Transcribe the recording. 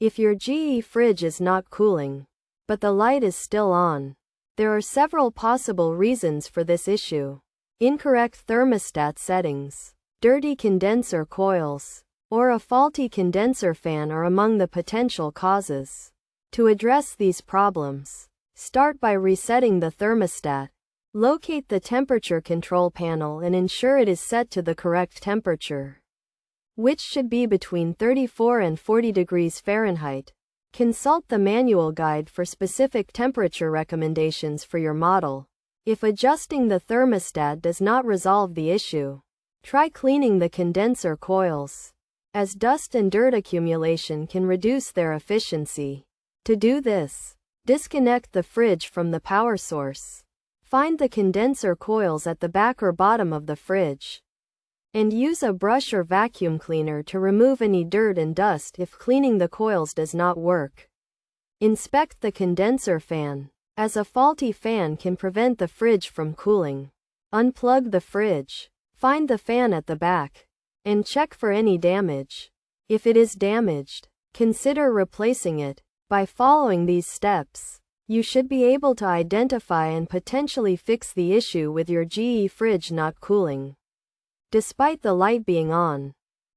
If your GE fridge is not cooling, but the light is still on, there are several possible reasons for this issue. Incorrect thermostat settings, dirty condenser coils, or a faulty condenser fan are among the potential causes. To address these problems, start by resetting the thermostat. Locate the temperature control panel and ensure it is set to the correct temperature, which should be between 34 and 40 degrees Fahrenheit. Consult the manual guide for specific temperature recommendations for your model. If adjusting the thermostat does not resolve the issue, try cleaning the condenser coils, as dust and dirt accumulation can reduce their efficiency. To do this, disconnect the fridge from the power source. Find the condenser coils at the back or bottom of the fridge, and use a brush or vacuum cleaner to remove any dirt and dust if cleaning the coils does not work. Inspect the condenser fan, as a faulty fan can prevent the fridge from cooling. Unplug the fridge, find the fan at the back, and check for any damage. If it is damaged, consider replacing it. By following these steps, you should be able to identify and potentially fix the issue with your GE fridge not cooling. Despite the light being on,